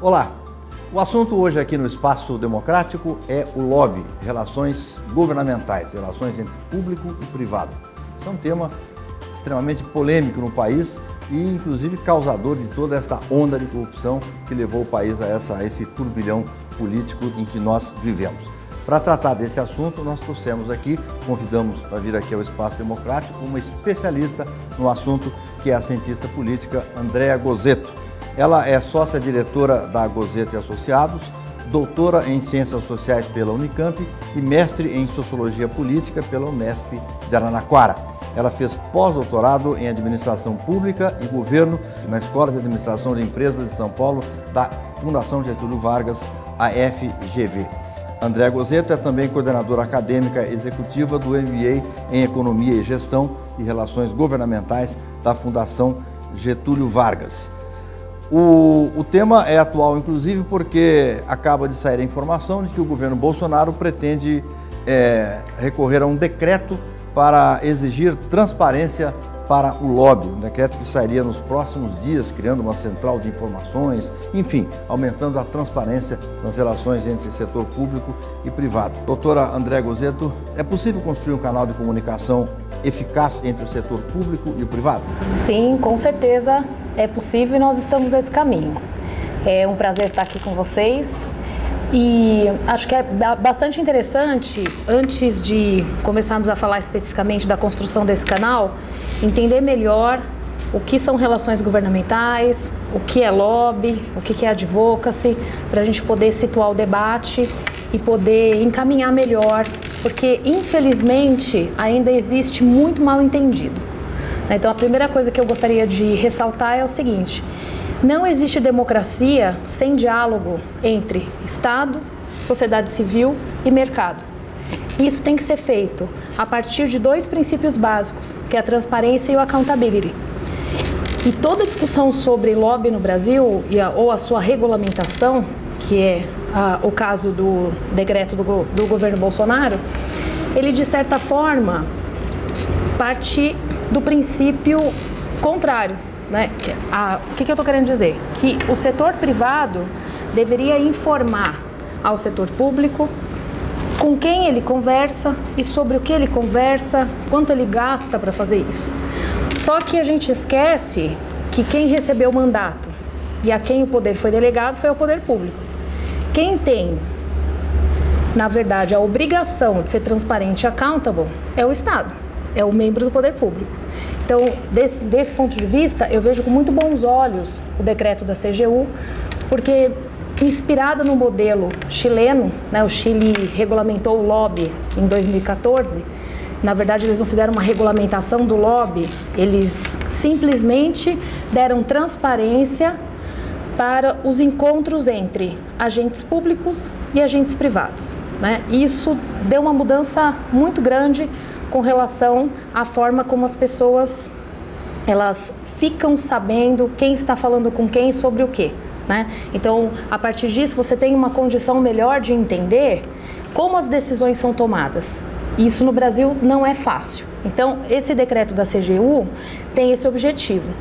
Olá, o assunto hoje aqui no Espaço Democrático é o lobby, relações governamentais, relações entre público e privado. Isso é um tema extremamente polêmico no país e inclusive causador de toda essa onda de corrupção que levou o país a esse turbilhão político em que nós vivemos. Para tratar desse assunto, nós trouxemos aqui, convidamos para vir aqui ao Espaço Democrático, uma especialista no assunto, que é a cientista política Andréa Gozzetto. Ela é sócia-diretora da Gozzetto e Associados, doutora em Ciências Sociais pela Unicamp e mestre em Sociologia Política pela Unesp de Araraquara. Ela fez pós-doutorado em Administração Pública e Governo na Escola de Administração de Empresas de São Paulo da Fundação Getúlio Vargas, a FGV. Andréa Gozzetto é também coordenadora acadêmica executiva do MBA em Economia e Gestão e Relações Governamentais da Fundação Getúlio Vargas. O tema é atual, inclusive, porque acaba de sair a informação de que o governo Bolsonaro pretende recorrer a um decreto para exigir transparência para o lobby, um decreto que sairia nos próximos dias, criando uma central de informações, enfim, aumentando a transparência nas relações entre setor público e privado. Doutora Andréa Gozzetto, é possível construir um canal de comunicação eficaz entre o setor público e o privado? Sim, com certeza é possível e nós estamos nesse caminho. É um prazer estar aqui com vocês e acho que é bastante interessante, antes de começarmos a falar especificamente da construção desse canal, entender melhor o que são relações governamentais, o que é lobby, o que é advocacy, para a gente poder situar o debate e poder encaminhar melhor, porque infelizmente ainda existe muito mal entendido. Então a primeira coisa que eu gostaria de ressaltar é o seguinte: não existe democracia sem diálogo entre Estado, sociedade civil e mercado. Isso tem que ser feito a partir de dois princípios básicos, que é a transparência e o accountability. E toda discussão sobre lobby no Brasil ou a sua regulamentação, que é o caso do decreto do governo Bolsonaro, ele de certa forma parte do princípio contrário, né? O que eu estou querendo dizer? Que o setor privado deveria informar ao setor público com quem ele conversa e sobre o que ele conversa, quanto ele gasta para fazer isso. Só que a gente esquece que quem recebeu o mandato e a quem o poder foi delegado foi o poder público. Quem tem, na verdade, a obrigação de ser transparente e accountable é o Estado, é o membro do poder público. Então, desse ponto de vista, eu vejo com muito bons olhos o decreto da CGU, porque inspirada no modelo chileno, né, o Chile regulamentou o lobby em 2014, na verdade eles não fizeram uma regulamentação do lobby, eles simplesmente deram transparência para os encontros entre agentes públicos e agentes privados, né? Isso deu uma mudança muito grande com relação à forma como as pessoas elas ficam sabendo quem está falando com quem sobre o quê, né? Então, a partir disso, você tem uma condição melhor de entender como as decisões são tomadas. Isso no Brasil não é fácil. Então, esse decreto da CGU tem esse objetivo.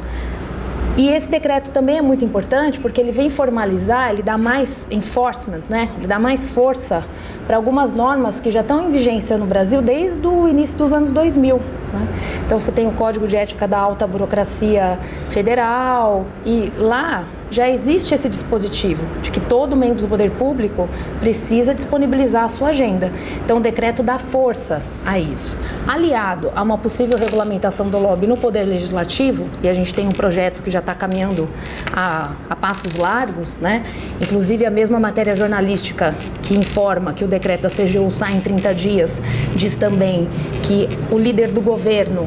E esse decreto também é muito importante porque ele vem formalizar, ele dá mais enforcement, né? Ele dá mais força para algumas normas que já estão em vigência no Brasil desde o início dos anos 2000. Né? Então você tem o Código de Ética da Alta Burocracia Federal e lá já existe esse dispositivo de que todo membro do poder público precisa disponibilizar a sua agenda. Então o decreto dá força a isso. Aliado a uma possível regulamentação do lobby no Poder Legislativo, e a gente tem um projeto que já está caminhando a passos largos, né? Inclusive a mesma matéria jornalística que informa que o decreto da CGU sai em 30 dias, diz também que o líder do governo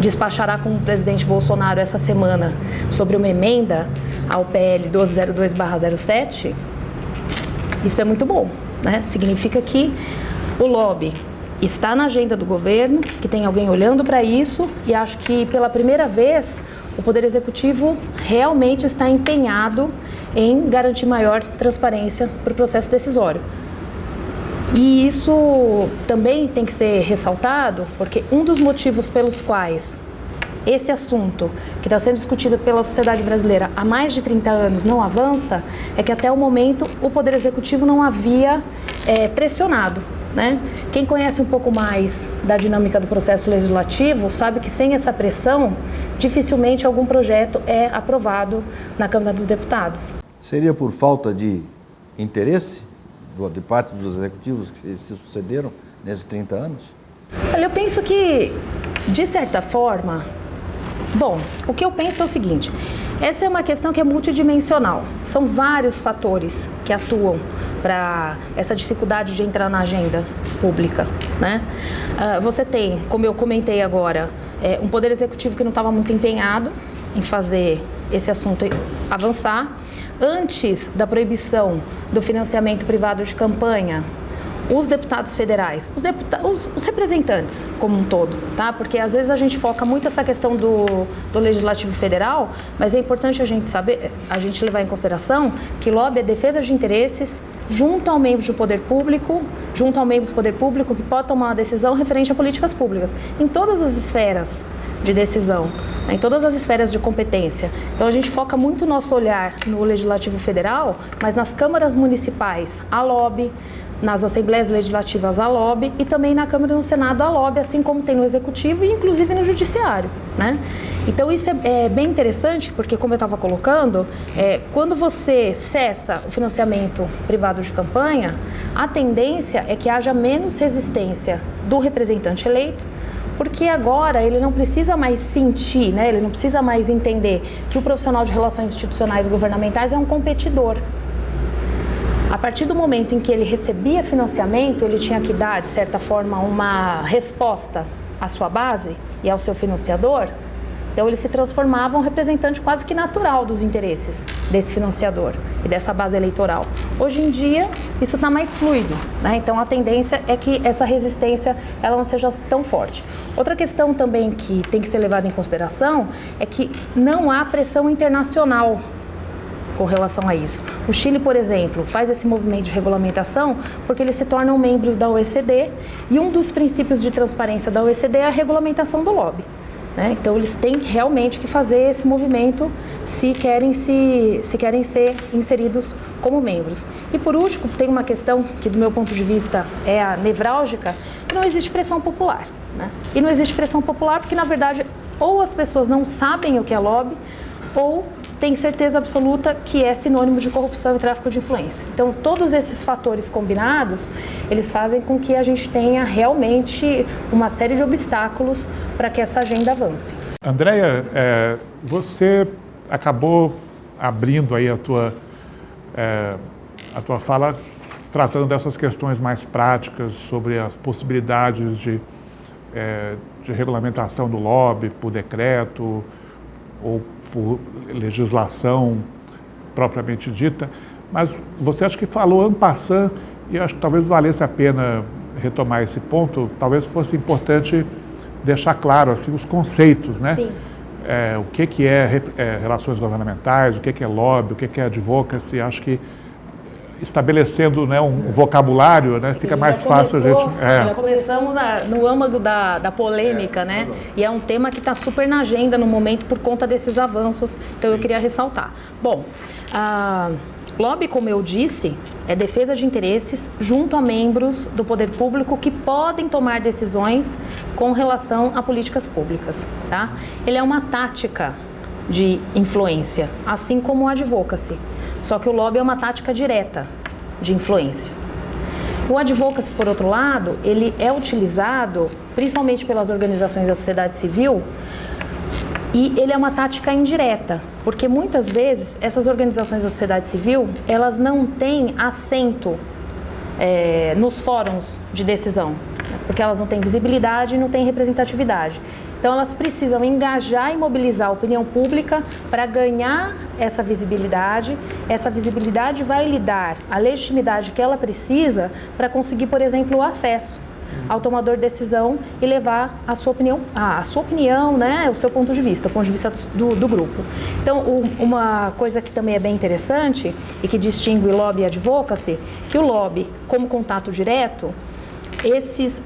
despachará com o presidente Bolsonaro essa semana sobre uma emenda ao PL 1202/07, isso é muito bom, né? Significa que o lobby está na agenda do governo, que tem alguém olhando para isso, e acho que pela primeira vez o Poder Executivo realmente está empenhado em garantir maior transparência para o processo decisório. E isso também tem que ser ressaltado, porque um dos motivos pelos quais esse assunto que está sendo discutido pela sociedade brasileira há mais de 30 anos não avança, é que até o momento o Poder Executivo não havia pressionado, né? Quem conhece um pouco mais da dinâmica do processo legislativo sabe que sem essa pressão, dificilmente algum projeto é aprovado na Câmara dos Deputados. Seria por falta de interesse de parte dos executivos que se sucederam nesses 30 anos? Olha, eu penso que, de certa forma, bom, o que eu penso é o seguinte, essa é uma questão que é multidimensional, são vários fatores que atuam para essa dificuldade de entrar na agenda pública, né? Você tem, como eu comentei agora, um poder executivo que não estava muito empenhado em fazer esse assunto avançar. Antes da proibição do financiamento privado de campanha, os deputados federais, os representantes como um todo, tá? Porque às vezes a gente foca muito essa questão do Legislativo Federal, mas é importante a gente saber, a gente levar em consideração que lobby é defesa de interesses junto ao membro do poder público, que pode tomar uma decisão referente a políticas públicas, em todas as esferas de decisão, em todas as esferas de competência. Então a gente foca muito o nosso olhar no Legislativo Federal, mas nas câmaras municipais, a lobby, nas assembleias legislativas a lobby e também na Câmara e no Senado a lobby, assim como tem no Executivo e inclusive no Judiciário, né? Então isso é bem interessante porque, como eu estava colocando, quando você cessa o financiamento privado de campanha, a tendência é que haja menos resistência do representante eleito, porque agora ele não precisa mais sentir, né? Ele não precisa mais entender que o profissional de relações institucionais e governamentais é um competidor. A partir do momento em que ele recebia financiamento, ele tinha que dar, de certa forma, uma resposta à sua base e ao seu financiador. Então ele se transformava um representante quase que natural dos interesses desse financiador e dessa base eleitoral. Hoje em dia, isso está mais fluido, né? Então a tendência é que essa resistência ela não seja tão forte. Outra questão também que tem que ser levada em consideração é que não há pressão internacional com relação a isso. O Chile, por exemplo, faz esse movimento de regulamentação porque eles se tornam membros da OECD e um dos princípios de transparência da OECD é a regulamentação do lobby, né? Então eles têm realmente que fazer esse movimento se querem ser inseridos como membros. E por último, tem uma questão que do meu ponto de vista é a nevrálgica, que não existe pressão popular, né? E não existe pressão popular porque, na verdade, ou as pessoas não sabem o que é lobby ou tem certeza absoluta que é sinônimo de corrupção e tráfico de influência. Então, todos esses fatores combinados, eles fazem com que a gente tenha realmente uma série de obstáculos para que essa agenda avance. Andréia, você acabou abrindo aí a tua fala, tratando dessas questões mais práticas sobre as possibilidades de regulamentação do lobby por decreto ou por legislação propriamente dita, mas você acha que falou en passant, e acho que talvez valesse a pena retomar esse ponto, talvez fosse importante deixar claro assim, os conceitos, né? Sim. O que é relações governamentais, o que é lobby, o que é advocacy, acho que estabelecendo, né, um vocabulário, né, fica mais fácil a gente... Já começamos no âmago da polêmica, né? E é um tema que está super na agenda no momento por conta desses avanços, então eu queria ressaltar. Bom, lobby, como eu disse, é defesa de interesses junto a membros do poder público que podem tomar decisões com relação a políticas públicas, tá? Ele é uma tática de influência, assim como o advocacy. Só que o lobby é uma tática direta de influência. O advocacy, por outro lado, ele é utilizado principalmente pelas organizações da sociedade civil e ele é uma tática indireta, porque muitas vezes essas organizações da sociedade civil, elas não têm assento nos fóruns de decisão, porque elas não têm visibilidade e não têm representatividade. Então, elas precisam engajar e mobilizar a opinião pública para ganhar essa visibilidade. Essa visibilidade vai lhe dar a legitimidade que ela precisa para conseguir, por exemplo, o acesso ao tomador de decisão e levar a sua opinião, né, o seu ponto de vista, o ponto de vista do grupo. Então, uma coisa que também é bem interessante e que distingue o lobby e advocacy, que o lobby, como contato direto,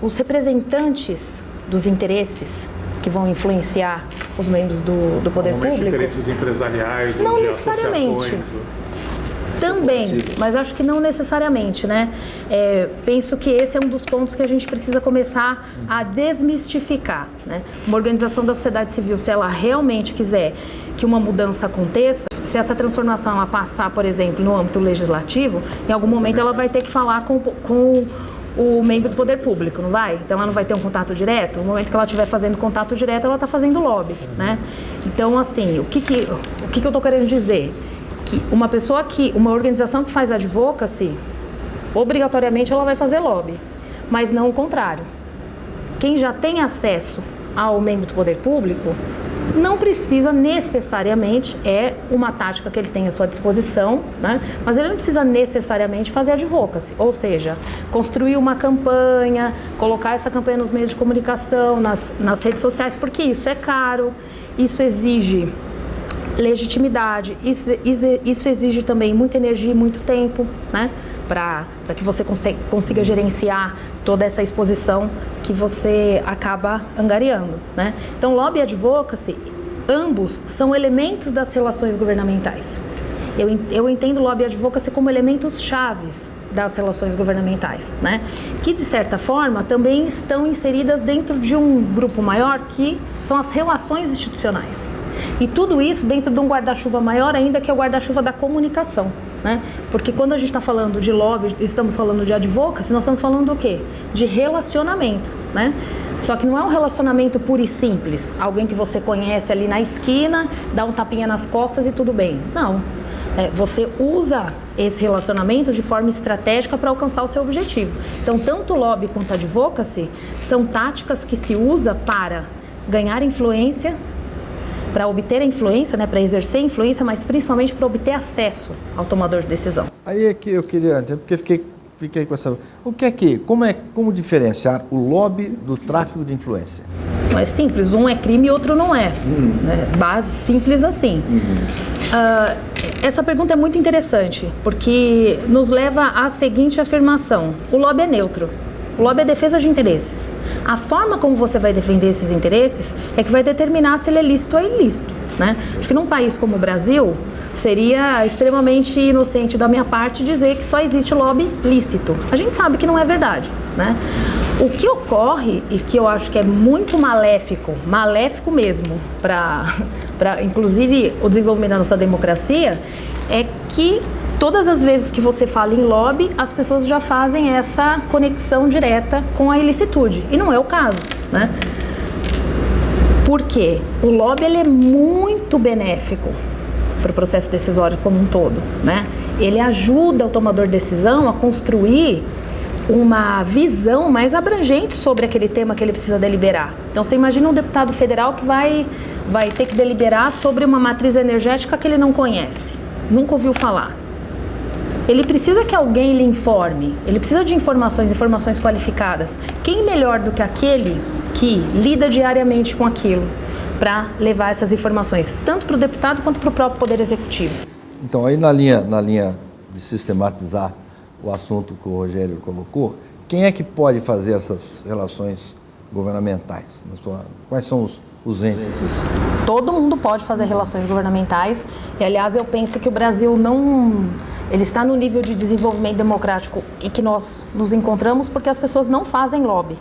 os representantes dos interesses que vão influenciar os membros do poder público. Interesses empresariais, não ou de necessariamente. associações. Também, mas acho que não necessariamente, né? Penso que esse é um dos pontos que a gente precisa começar a desmistificar, né? Uma organização da sociedade civil, se ela realmente quiser que uma mudança aconteça, se essa transformação ela passar, por exemplo, no âmbito legislativo, em algum momento ela vai ter que falar com o membro do poder público, não vai? Então ela não vai ter um contato direto. No momento que ela estiver fazendo contato direto, ela está fazendo lobby, né? Então, assim, o que eu estou querendo dizer? Que uma organização que faz advocacy, obrigatoriamente ela vai fazer lobby, mas não o contrário. Quem já tem acesso ao membro do poder público, não precisa necessariamente, é uma tática que ele tem à sua disposição, né? Mas ele não precisa necessariamente fazer advocacy, ou seja, construir uma campanha, colocar essa campanha nos meios de comunicação, nas redes sociais, porque isso é caro, isso exige legitimidade, isso exige também muita energia e muito tempo, né? Para que você consiga gerenciar toda essa exposição que você acaba angariando, né? Então, lobby e advocacy, ambos são elementos das relações governamentais. Eu entendo lobby e advocacy como elementos chaves das relações governamentais, né? Que, de certa forma, também estão inseridas dentro de um grupo maior que são as relações institucionais. E tudo isso dentro de um guarda-chuva maior ainda, que é o guarda-chuva da comunicação, né? Porque quando a gente está falando de lobby, estamos falando de advocacy, nós estamos falando do quê? De relacionamento, né? Só que não é um relacionamento puro e simples. Alguém que você conhece ali na esquina, dá um tapinha nas costas e tudo bem. Não. Você usa esse relacionamento de forma estratégica para alcançar o seu objetivo. Então, tanto lobby quanto advocacy são táticas que se usa para ganhar influência, para obter a influência, né, para exercer influência, mas principalmente para obter acesso ao tomador de decisão. Aí é que eu queria entender, porque fiquei com essa... Como diferenciar o lobby do tráfico de influência? Não é simples, um é crime e outro não é. Né? Base simples assim. Essa pergunta é muito interessante, porque nos leva à seguinte afirmação: o lobby é neutro. O lobby é defesa de interesses. A forma como você vai defender esses interesses é que vai determinar se ele é lícito ou ilícito, né? Acho que num país como o Brasil, seria extremamente inocente da minha parte dizer que só existe lobby lícito. A gente sabe que não é verdade, né? O que ocorre, e que eu acho que é muito maléfico mesmo, para inclusive o desenvolvimento da nossa democracia, é que todas as vezes que você fala em lobby, as pessoas já fazem essa conexão direta com a ilicitude. E não é o caso, né? Por quê? O lobby ele é muito benéfico para o processo decisório como um todo, né? Ele ajuda o tomador de decisão a construir uma visão mais abrangente sobre aquele tema que ele precisa deliberar. Então, você imagina um deputado federal que vai ter que deliberar sobre uma matriz energética que ele não conhece, nunca ouviu falar. Ele precisa que alguém lhe informe, ele precisa de informações qualificadas. Quem melhor do que aquele que lida diariamente com aquilo para levar essas informações, tanto para o deputado quanto para o próprio Poder Executivo? Então, aí na linha de sistematizar o assunto que o Rogério colocou, quem é que pode fazer essas relações governamentais? Quais são os entes? Todo mundo pode fazer relações governamentais e, aliás, eu penso que o Brasil ele está no nível de desenvolvimento democrático em que nós nos encontramos porque as pessoas não fazem lobby.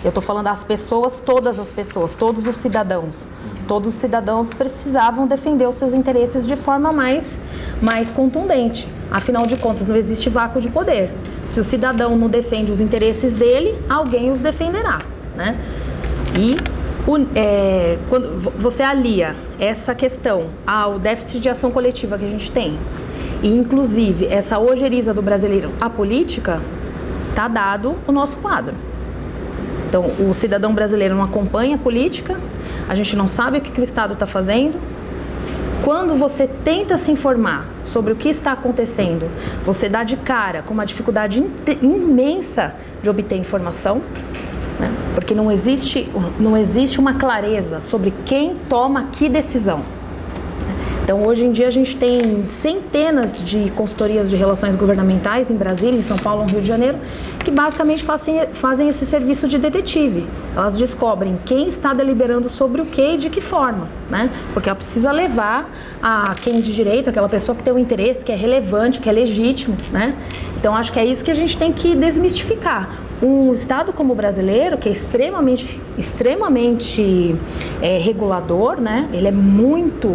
Eu estou falando das pessoas, todas as pessoas, todos os cidadãos. Todos os cidadãos precisavam defender os seus interesses de forma mais contundente. Afinal de contas, não existe vácuo de poder. Se o cidadão não defende os interesses dele, alguém os defenderá, né? E quando você alia essa questão ao déficit de ação coletiva que a gente tem, e inclusive essa ojeriza do brasileiro à política, está dado o nosso quadro. Então, o cidadão brasileiro não acompanha a política, a gente não sabe o que o Estado está fazendo. Quando você tenta se informar sobre o que está acontecendo, você dá de cara com uma dificuldade imensa de obter informação, né? Porque não existe uma clareza sobre quem toma que decisão. Então, hoje em dia, a gente tem centenas de consultorias de relações governamentais em Brasília, em São Paulo, no Rio de Janeiro, que basicamente fazem esse serviço de detetive. Elas descobrem quem está deliberando sobre o que e de que forma, né? Porque ela precisa levar a quem de direito, aquela pessoa que tem um interesse, que é relevante, que é legítimo, né? Então, acho que é isso que a gente tem que desmistificar. Um Estado como o brasileiro, que é extremamente regulador, né? Ele é muito...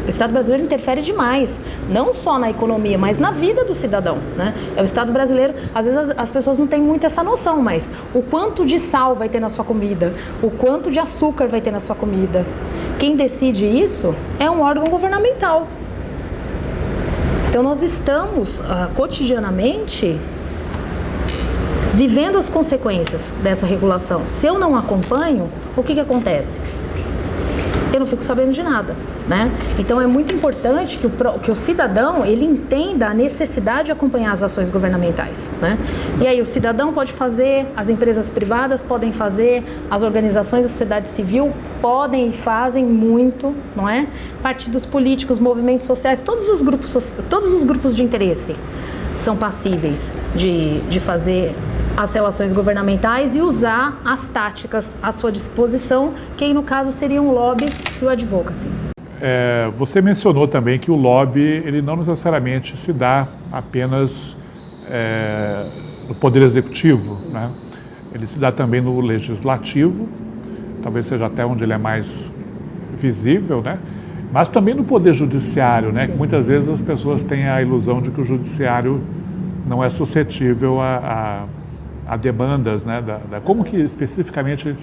O Estado brasileiro interfere demais, não só na economia, mas na vida do cidadão, né? É o Estado brasileiro, às vezes as pessoas não têm muito essa noção, mas o quanto de sal vai ter na sua comida, o quanto de açúcar vai ter na sua comida, quem decide isso é um órgão governamental. Então nós estamos cotidianamente vivendo as consequências dessa regulação. Se eu não acompanho, o que acontece? Eu não fico sabendo de nada, né? Então é muito importante que o cidadão ele entenda a necessidade de acompanhar as ações governamentais, né? E aí o cidadão pode fazer, as empresas privadas podem fazer, as organizações da sociedade civil podem e fazem muito, não é? Partidos políticos, movimentos sociais, todos os grupos de interesse são passíveis de fazer as relações governamentais e usar as táticas à sua disposição, que no caso seriam o lobby e o advocacy. Você mencionou também que o lobby ele não necessariamente se dá apenas no Poder Executivo, né? Ele se dá também no Legislativo, talvez seja até onde ele é mais visível, né? Mas também no Poder Judiciário, né? Que muitas vezes as pessoas têm a ilusão de que o Judiciário não é suscetível a demandas, né? Como que especificamente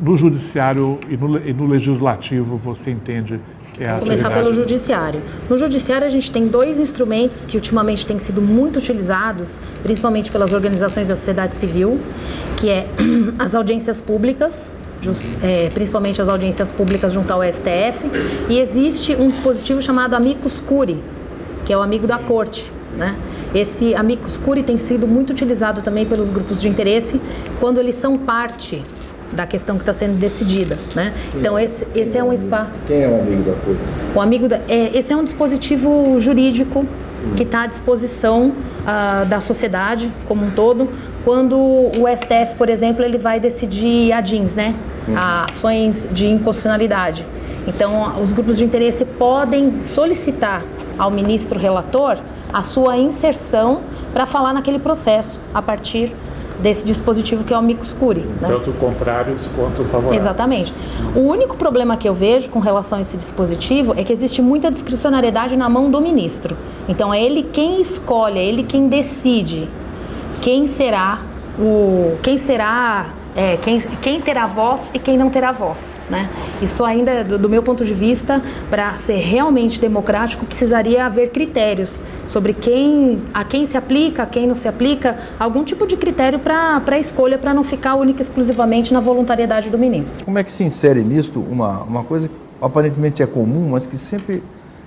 no Judiciário e no Legislativo você entende que é a atividade? Vou começar pelo Judiciário. No Judiciário a gente tem dois instrumentos que ultimamente têm sido muito utilizados, principalmente pelas organizações da sociedade civil, que é as audiências públicas, principalmente as audiências públicas junto ao STF, e existe um dispositivo chamado amicus curiae, que é o amigo da corte, né? Esse amicus curiae tem sido muito utilizado também pelos grupos de interesse quando eles são parte da questão que está sendo decidida, né? Então esse é um espaço. Quem é o amigo da corte? Esse é um dispositivo jurídico que está à disposição da sociedade como um todo, quando o STF, por exemplo, ele vai decidir ADINs, né? Ações de inconstitucionalidade. Então, os grupos de interesse podem solicitar ao ministro relator a sua inserção para falar naquele processo, a partir desse dispositivo que é o amicus curiae, né? Tanto contrários quanto favoráveis. Exatamente. O único problema que eu vejo com relação a esse dispositivo é que existe muita discricionariedade na mão do ministro. Então é ele quem escolhe, é ele quem decide quem terá voz e quem não terá voz, né? Isso ainda, do meu ponto de vista, para ser realmente democrático, precisaria haver critérios sobre a quem se aplica, a quem não se aplica, algum tipo de critério para a escolha, para não ficar única e exclusivamente na voluntariedade do ministro. Como é que se insere nisto uma coisa que aparentemente é comum, mas que sempre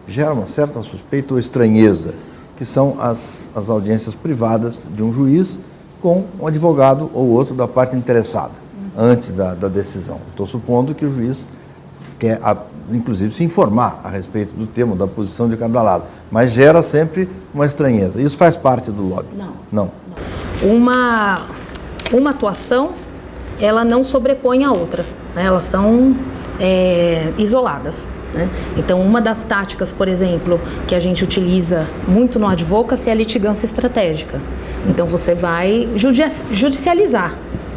gera uma certa suspeita ou estranheza, que são as audiências privadas de um juiz com um advogado ou outro da parte interessada, antes da decisão. Estou supondo que o juiz quer, inclusive, se informar a respeito do tema, da posição de cada lado, mas gera sempre uma estranheza. Isso faz parte do lobby? Não. Uma atuação, ela não sobrepõe a outra, né? Elas são isoladas, né? Então, uma das táticas, por exemplo, que a gente utiliza muito no advocacy é a litigância estratégica. Então, você vai judicializar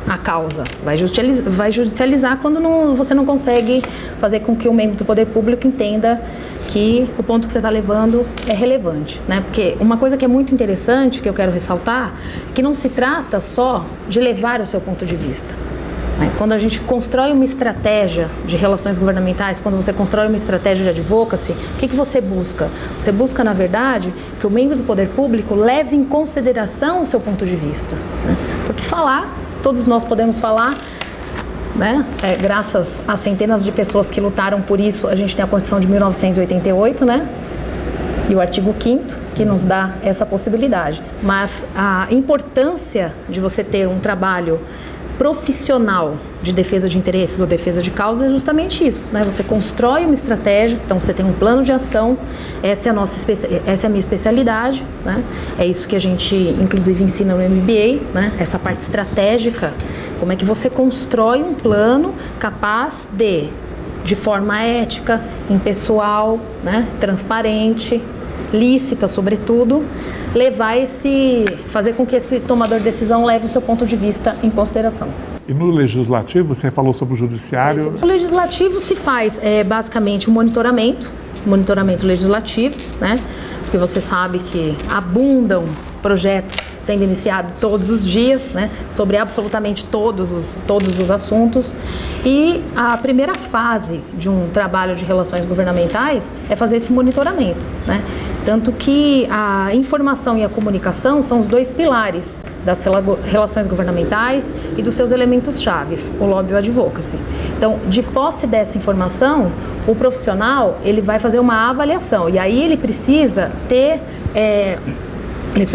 a causa, vai judicializar quando você não consegue fazer com que o membro do poder público entenda que o ponto que você está levando é relevante, né? Porque uma coisa que é muito interessante, que eu quero ressaltar, é que não se trata só de levar o seu ponto de vista. Quando a gente constrói uma estratégia de relações governamentais, quando você constrói uma estratégia de advocacy, o que você busca? Você busca, na verdade, que o membro do poder público leve em consideração o seu ponto de vista, né? Porque falar, todos nós podemos falar, né? Graças a centenas de pessoas que lutaram por isso, a gente tem a Constituição de 1988, né? E o artigo 5º, que nos dá essa possibilidade. Mas a importância de você ter um trabalho profissional de defesa de interesses ou defesa de causas é justamente isso, né? Você constrói uma estratégia, então você tem um plano de ação, essa é a minha especialidade, né? É isso que a gente, inclusive, ensina no MBA, né? Essa parte estratégica, como é que você constrói um plano capaz de forma ética, impessoal, né? Transparente, lícita, sobretudo, fazer com que esse tomador de decisão leve o seu ponto de vista em consideração. E no Legislativo, você falou sobre o Judiciário? No Legislativo se faz basicamente um monitoramento legislativo, né? Porque você sabe que abundam projetos sendo iniciados todos os dias, né? Sobre absolutamente todos os assuntos. E a primeira fase de um trabalho de relações governamentais é fazer esse monitoramento, né? Tanto que a informação e a comunicação são os dois pilares das relações governamentais e dos seus elementos chaves, o lobby e o advocacy. Então, de posse dessa informação, o profissional ele vai fazer uma avaliação e aí ele precisa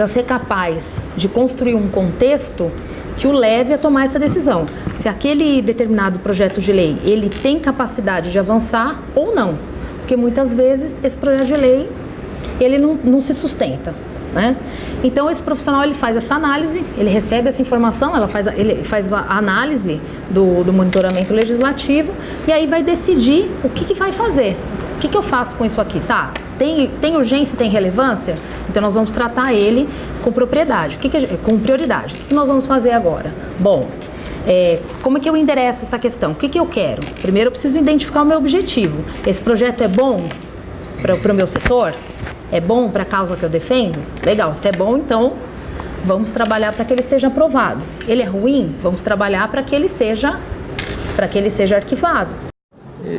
ser capaz de construir um contexto que o leve a tomar essa decisão. Se aquele determinado projeto de lei ele tem capacidade de avançar ou não, porque muitas vezes esse projeto de lei ele não se sustenta, né? Então esse profissional ele faz essa análise, ele recebe essa informação, ele faz a análise do monitoramento legislativo e aí vai decidir o que vai fazer. O que eu faço com isso aqui? Tá, tem urgência, tem relevância? Então nós vamos tratar ele com propriedade, com prioridade. O que nós vamos fazer agora? Bom, como é que eu endereço essa questão? O que eu quero? Primeiro eu preciso identificar o meu objetivo. Esse projeto é bom para o meu setor? É bom para a causa que eu defendo? Legal, se é bom, então vamos trabalhar para que ele seja aprovado. Ele é ruim? Vamos trabalhar para que ele seja arquivado.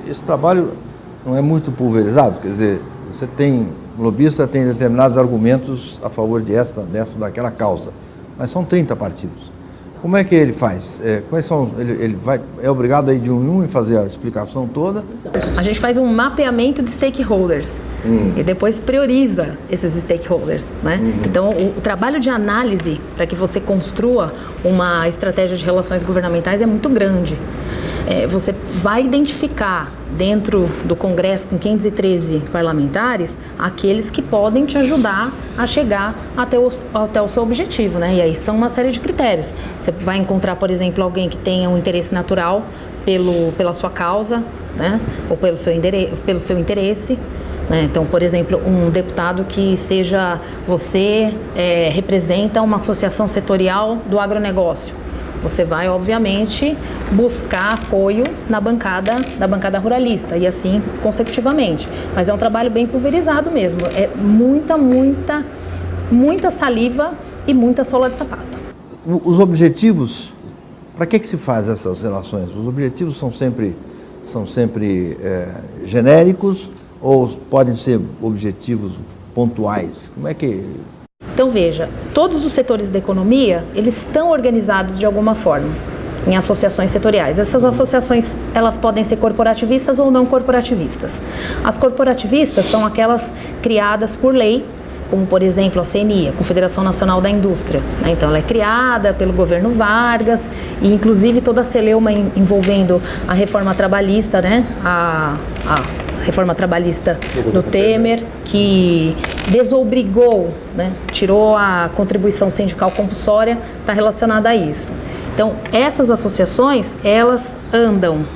Esse trabalho não é muito pulverizado, quer dizer, o lobista tem determinados argumentos a favor desta ou daquela causa, mas são 30 partidos. Como é que ele faz? Ele é obrigado a ir de um em um e fazer a explicação toda? A gente faz um mapeamento de stakeholders e depois prioriza esses stakeholders, né? Então, o trabalho de análise para que você construa uma estratégia de relações governamentais é muito grande. Você vai identificar dentro do Congresso, com 513 parlamentares, aqueles que podem te ajudar a chegar até o seu objetivo, né? E aí são uma série de critérios. Você vai encontrar, por exemplo, alguém que tenha um interesse natural pela sua causa, né? Ou pelo seu interesse. Né? Então, por exemplo, um deputado que representa uma associação setorial do agronegócio. Você vai, obviamente, buscar apoio da bancada ruralista e assim consecutivamente. Mas é um trabalho bem pulverizado mesmo. É muita saliva e muita sola de sapato. Os objetivos, para que se faz essas relações? Os objetivos são sempre genéricos ou podem ser objetivos pontuais? Como é que... Então veja, todos os setores da economia, eles estão organizados de alguma forma em associações setoriais. Essas associações, elas podem ser corporativistas ou não corporativistas. As corporativistas são aquelas criadas por lei, como por exemplo a CNI, a Confederação Nacional da Indústria, né? Então ela é criada pelo governo Vargas e inclusive toda a celeuma envolvendo a reforma trabalhista, né? A reforma trabalhista do Temer, que desobrigou, né? Tirou a contribuição sindical compulsória, está relacionada a isso. Então essas associações, elas andam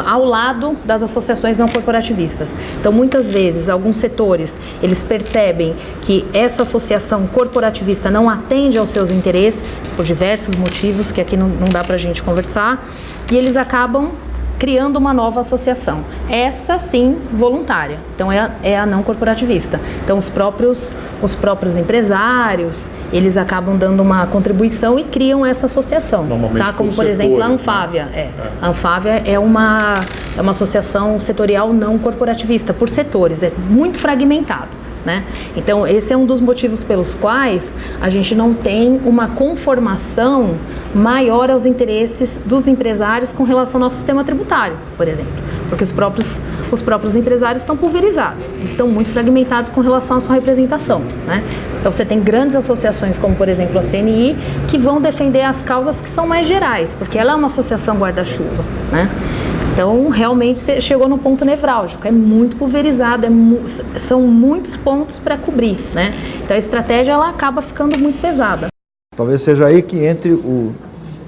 ao lado das associações não corporativistas. Então, muitas vezes, alguns setores, eles percebem que essa associação corporativista não atende aos seus interesses, por diversos motivos, que aqui não dá para a gente conversar, e eles acabam criando uma nova associação. Essa, sim, voluntária. Então, é a não corporativista. Então, os próprios empresários, eles acabam dando uma contribuição e criam essa associação. Tá? Como, por exemplo, a Anfávia. A Anfávia é uma associação setorial não corporativista, por setores. É muito fragmentado. né? Então, esse é um dos motivos pelos quais a gente não tem uma conformação maior aos interesses dos empresários com relação ao nosso sistema tributário, por exemplo. Porque os próprios empresários estão pulverizados, estão muito fragmentados com relação à sua representação, né? Então, você tem grandes associações, como, por exemplo, a CNI, que vão defender as causas que são mais gerais, porque ela é uma associação guarda-chuva, né? Então, realmente, você chegou num ponto nevrálgico, é muito pulverizado, são muitos pontos para cobrir, né? Então, a estratégia, ela acaba ficando muito pesada. Talvez seja aí que entre o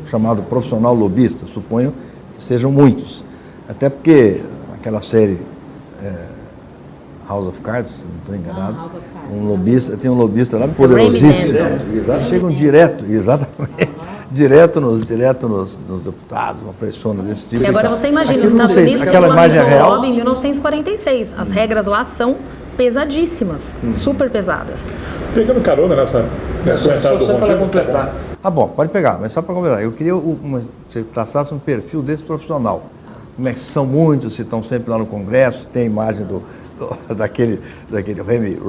chamado profissional lobista, suponho que sejam muitos. Até porque aquela série House of Cards, se não estou enganado, tem um lobista lá poderosíssimo. Chegam direto, exatamente. Direto nos deputados, uma pressão desse tipo. E agora você imagina, os Estados Unidos aquela imagem é real. Lobby em 1946. As regras lá são pesadíssimas, super pesadas. Pegando carona nessa só para completar. Ah, bom, pode pegar, mas só para completar. Eu queria que você traçasse um perfil desse profissional. Como é que são muitos, se estão sempre lá no Congresso, tem imagem daquele Remy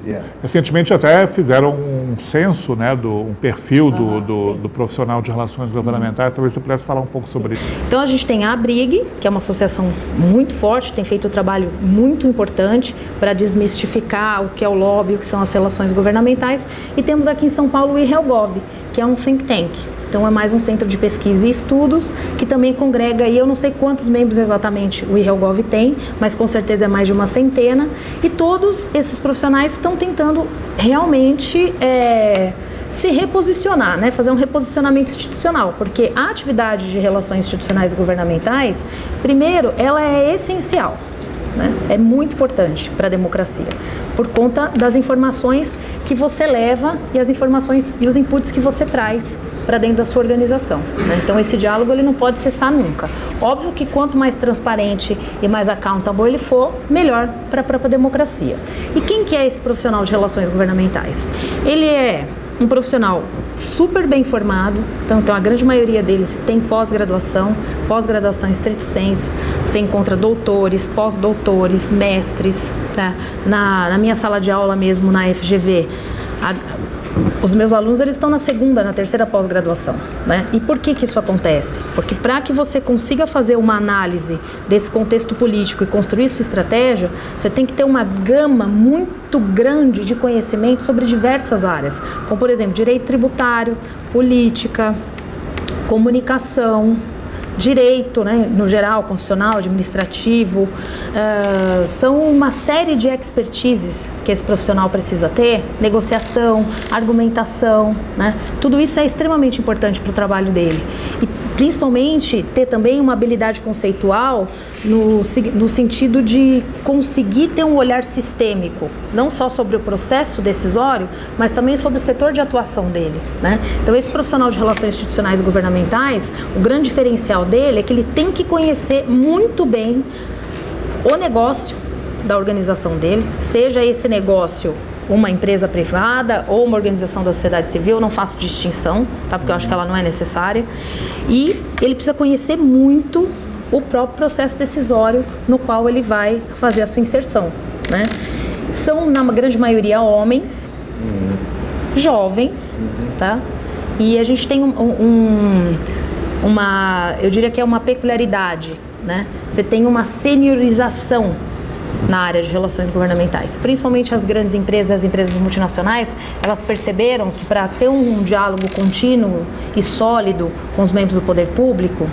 yeah. Recentemente até fizeram um censo, né, um perfil do profissional de relações governamentais. Talvez você pudesse falar um pouco sobre isso. Então a gente tem a ABRIG, que é uma associação muito forte, tem feito um trabalho muito importante para desmistificar o que é o lobby, o que são as relações governamentais, e temos aqui em São Paulo o IRELGOV, que é um think tank. Então é mais um centro de pesquisa e estudos que também congrega, e eu não sei quantos membros exatamente o IRELGOV tem, mas com certeza é mais de uma centena, e todos esses profissionais estão tentando realmente se reposicionar, né? Fazer um reposicionamento institucional, porque a atividade de relações institucionais governamentais, primeiro, ela é essencial. Né? É muito importante para a democracia, por conta das informações que você leva e as informações e os inputs que você traz para dentro da sua organização, né? Então esse diálogo ele não pode cessar nunca. Óbvio que quanto mais transparente e mais accountable ele for, melhor para a própria democracia. E quem que é esse profissional de relações governamentais? Ele é um profissional super bem formado, então a grande maioria deles tem pós-graduação em estrito senso. Você encontra doutores, pós-doutores, mestres, tá? Na minha sala de aula mesmo, na FGV, os meus alunos eles estão na segunda, na terceira pós-graduação, né? E por que isso acontece? Porque para que você consiga fazer uma análise desse contexto político e construir sua estratégia, você tem que ter uma gama muito grande de conhecimento sobre diversas áreas, como por exemplo, direito tributário, política, comunicação, direito, né, no geral, constitucional, administrativo, são uma série de expertises que esse profissional precisa ter, negociação, argumentação, né, tudo isso é extremamente importante para o trabalho dele. E principalmente ter também uma habilidade conceitual no sentido de conseguir ter um olhar sistêmico, não só sobre o processo decisório, mas também sobre o setor de atuação dele, né? Então esse profissional de relações institucionais e governamentais, o grande diferencial dele é que ele tem que conhecer muito bem o negócio da organização dele, seja esse negócio uma empresa privada ou uma organização da sociedade civil, eu não faço distinção, tá? Porque eu acho que ela não é necessária. E ele precisa conhecer muito o próprio processo decisório no qual ele vai fazer a sua inserção, né? São, na grande maioria, homens, jovens, tá? E a gente tem eu diria que é uma peculiaridade, né? Você tem uma seniorização na área de relações governamentais, principalmente as grandes empresas, as empresas multinacionais, elas perceberam que para ter um diálogo contínuo e sólido com os membros do poder público,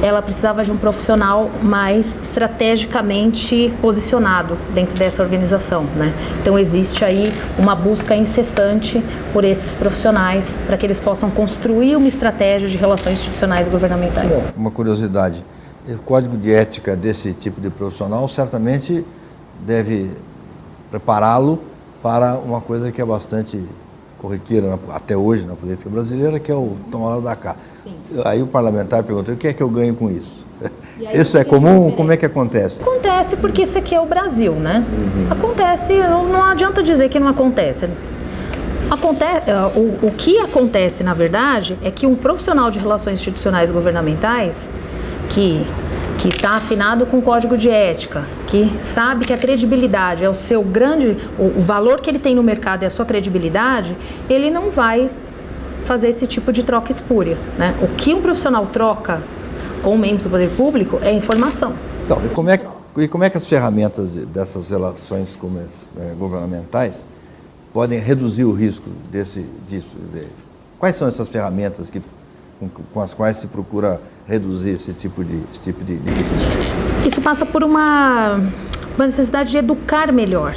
ela precisava de um profissional mais estrategicamente posicionado dentro dessa organização, né? Então existe aí uma busca incessante por esses profissionais para que eles possam construir uma estratégia de relações institucionais e governamentais. Bom, uma curiosidade, o código de ética desse tipo de profissional certamente deve prepará-lo para uma coisa que é bastante corriqueira até hoje na política brasileira, que é o tomar lá da cá. Sim. Aí o parlamentar perguntou, o que é que eu ganho com isso? Isso é comum? Como é que acontece? Acontece porque isso aqui é o Brasil, né? Acontece, não adianta dizer que não acontece. O que acontece, na verdade, é que um profissional de relações institucionais e governamentais, que que está afinado com o código de ética, que sabe que a credibilidade é o seu o valor que ele tem no mercado é a sua credibilidade, ele não vai fazer esse tipo de troca espúria, né? O que um profissional troca com membros do poder público é informação. Então, e como é que as ferramentas dessas relações governamentais podem reduzir o risco disso? Quer dizer, quais são essas ferramentas com as quais se procura reduzir esse tipo de risco? Isso passa por uma necessidade de educar melhor,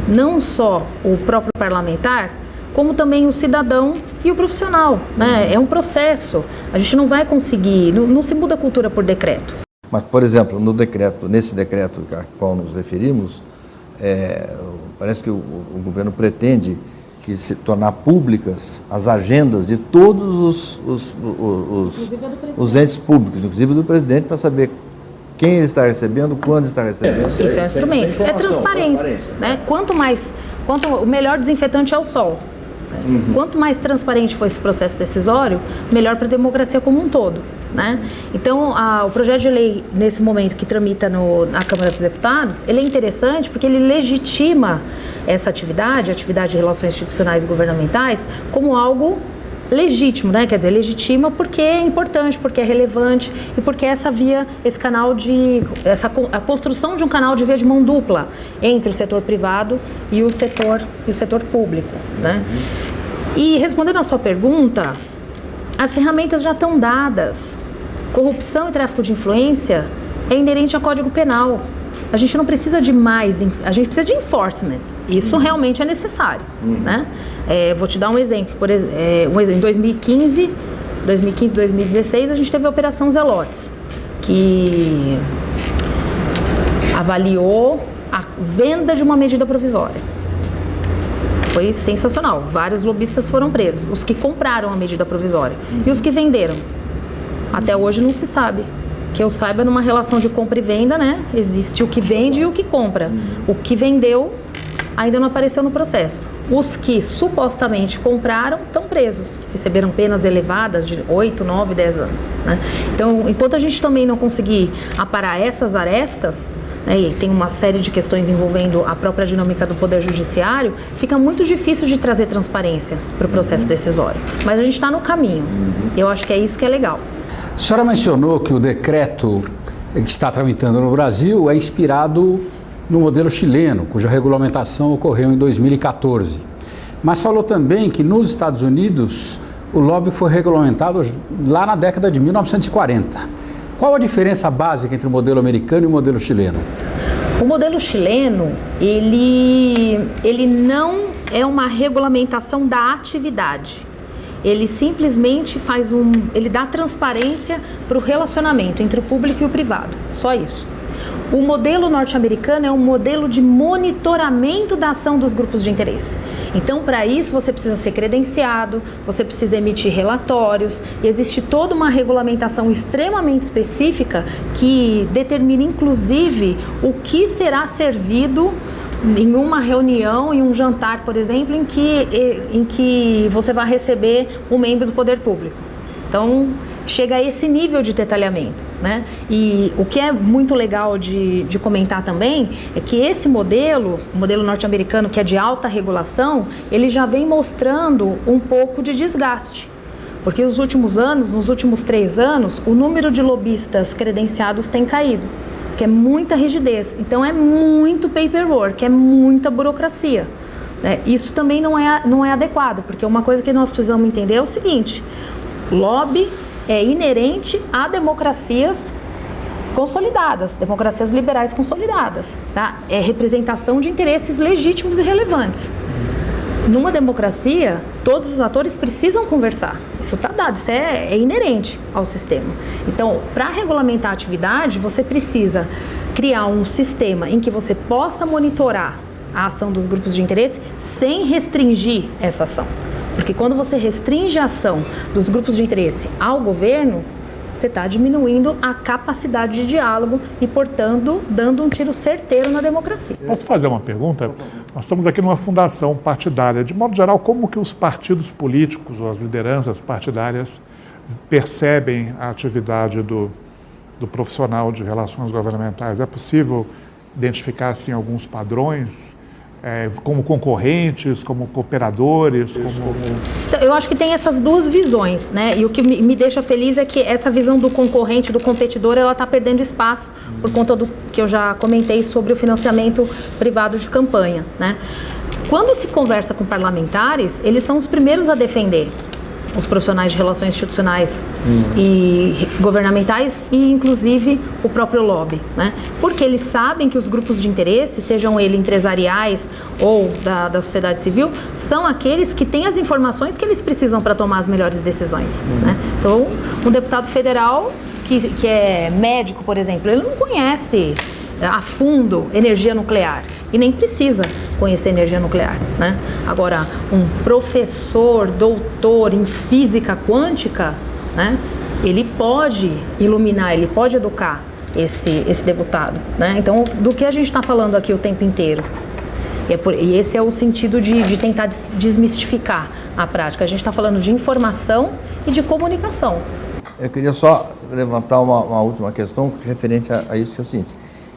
não só o próprio parlamentar, como também o cidadão e o profissional, né? É um processo, a gente não vai conseguir, não se muda a cultura por decreto. Mas, por exemplo, nesse decreto a qual nos referimos, parece que o governo pretende que se tornar públicas as agendas de todos os entes públicos, inclusive do presidente, para saber quem ele está recebendo, quando está recebendo. Isso é um instrumento. É transparência, né? O melhor desinfetante é o sol. Quanto mais transparente for esse processo decisório, melhor para a democracia como um todo, né? Então, o projeto de lei, nesse momento que tramita na Câmara dos Deputados, ele é interessante porque ele legitima essa atividade de relações institucionais e governamentais, como algo legítimo, né? Quer dizer, legitima porque é importante, porque é relevante e porque a construção de um canal de via de mão dupla entre o setor privado e o setor público, né? E respondendo à sua pergunta, as ferramentas já estão dadas. Corrupção e tráfico de influência é inerente ao Código Penal. A gente não precisa de mais, a gente precisa de enforcement. Isso realmente é necessário, né? Vou te dar um exemplo. Em 2015, 2016, a gente teve a Operação Zelotes, que avaliou a venda de uma medida provisória. Foi sensacional. Vários lobistas foram presos. Os que compraram a medida provisória e os que venderam. Até hoje não se sabe. Que eu saiba, numa relação de compra e venda, né? Existe o que vende e o que compra. O que vendeu ainda não apareceu no processo. Os que supostamente compraram estão presos. Receberam penas elevadas de 8, 9, 10 anos. Né? Então, enquanto a gente também não conseguir aparar essas arestas, né, e tem uma série de questões envolvendo a própria dinâmica do Poder Judiciário, fica muito difícil de trazer transparência para o processo decisório. Mas a gente está no caminho. Eu acho que é isso que é legal. A senhora mencionou que o decreto que está tramitando no Brasil é inspirado no modelo chileno, cuja regulamentação ocorreu em 2014. Mas falou também que nos Estados Unidos o lobby foi regulamentado lá na década de 1940. Qual a diferença básica entre o modelo americano e o modelo chileno? O modelo chileno, ele não é uma regulamentação da atividade. Ele simplesmente ele dá transparência para o relacionamento entre o público e o privado, só isso. O modelo norte-americano é um modelo de monitoramento da ação dos grupos de interesse. Então, para isso, você precisa ser credenciado, você precisa emitir relatórios, e existe toda uma regulamentação extremamente específica que determina, inclusive, o que será servido em uma reunião, em um jantar, por exemplo, em que você vai receber um membro do poder público. Então, chega a esse nível de detalhamento, né? E o que é muito legal de comentar também é que esse modelo, o modelo norte-americano, que é de alta regulação, ele já vem mostrando um pouco de desgaste. Porque nos últimos 3 anos, o número de lobistas credenciados tem caído, que é muita rigidez. Então, é muito paperwork, é muita burocracia. Isso também não é adequado, porque uma coisa que nós precisamos entender é o seguinte: lobby é inerente a democracias consolidadas, democracias liberais consolidadas, tá? É representação de interesses legítimos e relevantes. Numa democracia, todos os atores precisam conversar. Isso está dado, isso é inerente ao sistema. Então, para regulamentar a atividade, você precisa criar um sistema em que você possa monitorar a ação dos grupos de interesse sem restringir essa ação. Porque quando você restringe a ação dos grupos de interesse ao governo, você está diminuindo a capacidade de diálogo e, portanto, dando um tiro certeiro na democracia. Posso fazer uma pergunta? Nós estamos aqui numa fundação partidária. De modo geral, como que os partidos políticos ou as lideranças partidárias percebem a atividade do profissional de relações governamentais? É possível identificar assim, alguns padrões, como concorrentes, como cooperadores? Então, eu acho que tem essas duas visões, né? E o que me deixa feliz é que essa visão do concorrente, do competidor, ela está perdendo espaço por conta do que eu já comentei sobre o financiamento privado de campanha, né? Quando se conversa com parlamentares, eles são os primeiros a defender os profissionais de relações institucionais e governamentais e, inclusive, o próprio lobby, né? Porque eles sabem que os grupos de interesse, sejam eles empresariais ou da sociedade civil, são aqueles que têm as informações que eles precisam para tomar as melhores decisões, né? Então, um deputado federal que é médico, por exemplo, ele não conhece a fundo energia nuclear e nem precisa conhecer energia nuclear, né? Agora, um professor, doutor em física quântica, né? Ele pode iluminar, ele pode educar esse deputado, né? Então, do que a gente está falando aqui o tempo inteiro? E esse é o sentido de tentar desmistificar a prática. A gente está falando de informação e de comunicação. Eu queria só levantar uma última questão referente a isso, que é o seguinte: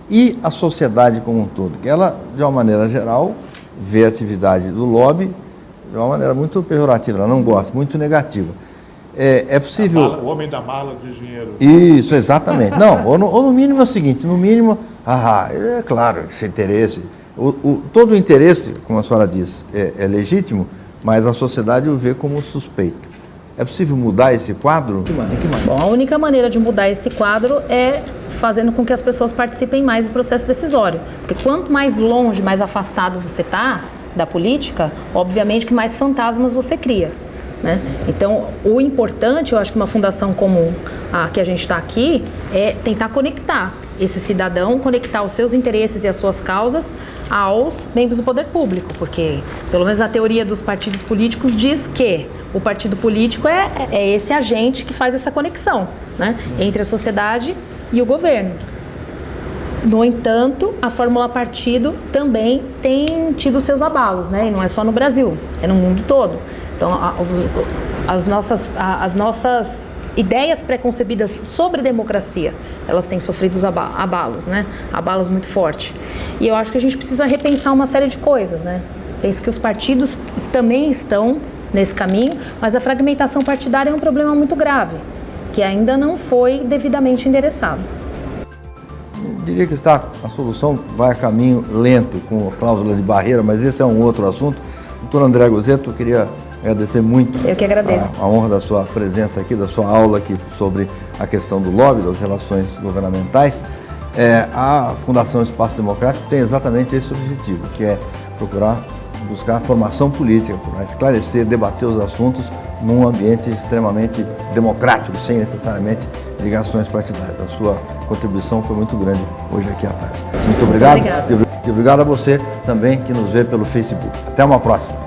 e a sociedade como um todo, que ela, de uma maneira geral, vê a atividade do lobby de uma maneira muito pejorativa, ela não gosta, muito negativa. É possível... O homem da mala de dinheiro. Isso, exatamente. Não, ou no mínimo é o seguinte, no mínimo, é claro, esse interesse, todo o interesse, como a senhora diz, é legítimo, mas a sociedade o vê como suspeito. É possível mudar esse quadro? Bom, a única maneira de mudar esse quadro é fazendo com que as pessoas participem mais do processo decisório. Porque quanto mais longe, mais afastado você está da política, obviamente que mais fantasmas você cria, né? Então, o importante, eu acho que uma fundação como a que a gente está aqui, é tentar conectar esse cidadão, conectar os seus interesses e as suas causas aos membros do poder público, porque, pelo menos a teoria dos partidos políticos diz que o partido político é esse agente que faz essa conexão, né, entre a sociedade e o governo. No entanto, a fórmula partido também tem tido seus abalos, né? E não é só no Brasil, é no mundo todo. Então, as nossas ideias preconcebidas sobre democracia, elas têm sofrido os abalos, né? Abalos muito fortes. E eu acho que a gente precisa repensar uma série de coisas, né? Penso que os partidos também estão nesse caminho, mas a fragmentação partidária é um problema muito grave, que ainda não foi devidamente endereçado. Eu diria que a solução vai a caminho lento, com a cláusula de barreira, mas esse é um outro assunto. Doutor André Gozzetto, eu queria agradecer muito. Eu que agradeço. A honra da sua presença aqui, da sua aula aqui sobre a questão do lobby, das relações governamentais. A Fundação Espaço Democrático tem exatamente esse objetivo, que é buscar a formação política, para esclarecer, debater os assuntos num ambiente extremamente democrático, sem necessariamente ligações partidárias. A sua contribuição foi muito grande hoje aqui à tarde. Muito obrigado. Muito obrigada. E obrigado a você também que nos vê pelo Facebook. Até uma próxima.